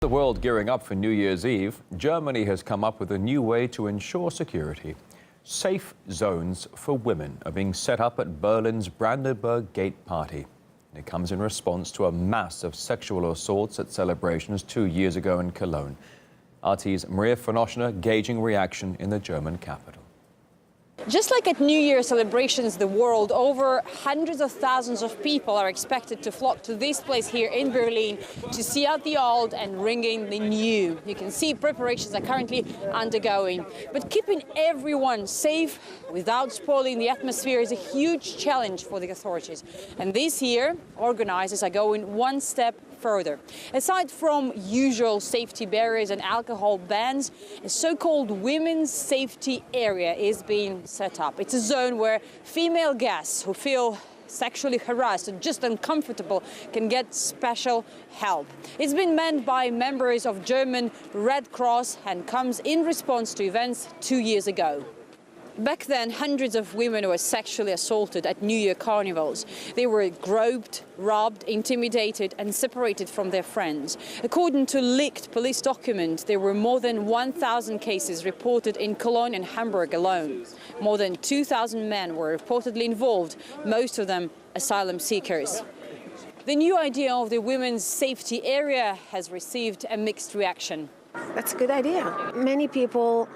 The world gearing up for New Year's Eve, Germany has come up with a new way to ensure security. Safe zones for women are being set up at Berlin's Brandenburg Gate party. It comes in response to a mass of sexual assaults at celebrations 2 years ago in Cologne. RT's Maria von Oschner gauging reaction in the German capital. Just like at New Year celebrations the world over, hundreds of thousands of people are expected to flock to this place here in Berlin to see out the old and ring in the new. You can see preparations are currently undergoing. But keeping everyone safe without spoiling the atmosphere is a huge challenge for the authorities. And this year, organizers are going one step further. Aside from usual safety barriers and alcohol bans, a so-called women's safety area is being set up. It's a zone where female guests who feel sexually harassed or just uncomfortable can get special help. It's been manned by members of German Red Cross and comes in response to events 2 years ago. Back then, hundreds of women were sexually assaulted at New Year carnivals. They were groped, robbed, intimidated and separated from their friends. According to leaked police documents, there were more than 1,000 cases reported in Cologne and Hamburg alone. More than 2,000 men were reportedly involved, most of them asylum seekers. The new idea of the women's safety area has received a mixed reaction. That's a good idea. Many people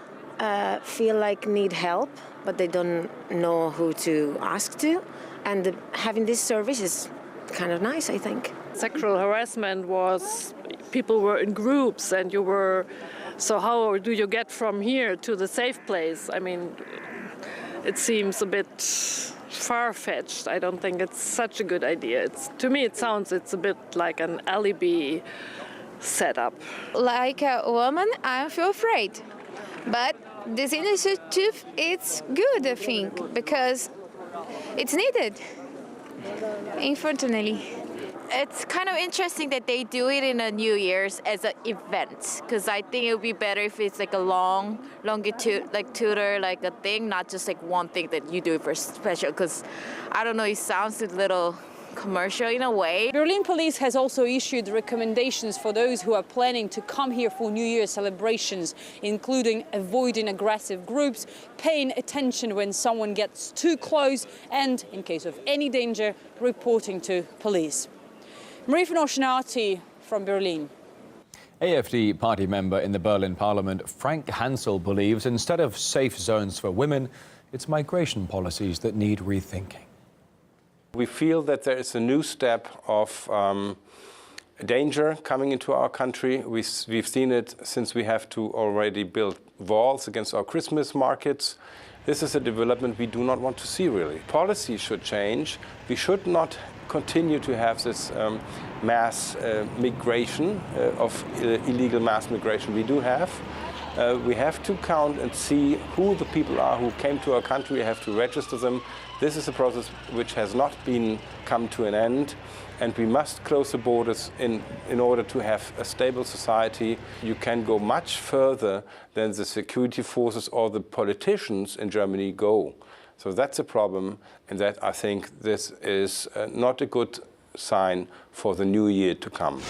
feel like need help, but they don't know who to ask to. And having this service is kind of nice, I think. Sexual harassment was people were in groups and you were, so how do you get from here to the safe place? I mean, it seems a bit far-fetched. I don't think it's such a good idea. To me, it's a bit like an alibi setup. Like a woman, I feel afraid. But this initiative, it's good, I think, because it's needed, unfortunately. It's kind of interesting that they do it in a New Year's as an event, because I think it would be better if it's like a longitude, like tutor, like a thing, not just like one thing that you do for special, because I don't know, it sounds a little commercial in a way. Berlin police has also issued recommendations for those who are planning to come here for New Year celebrations, including avoiding aggressive groups, paying attention when someone gets too close, and, in case of any danger, reporting to police. Maria von Oschner from Berlin. AfD party member in the Berlin parliament, Frank Hansel, believes instead of safe zones for women, it's migration policies that need rethinking. We feel that there is a new step of danger coming into our country. We've seen it since we have to already build walls against our Christmas markets. This is a development we do not want to see, really. Policy should change. We should not continue to have this mass migration of illegal mass migration we do have. We have to count and see who the people are who came to our country. We have to register them. This is a process which has not come to an end, and we must close the borders in order to have a stable society. You can go much further than the security forces or the politicians in Germany go. So that's a problem, and that I think this is not a good sign for the new year to come.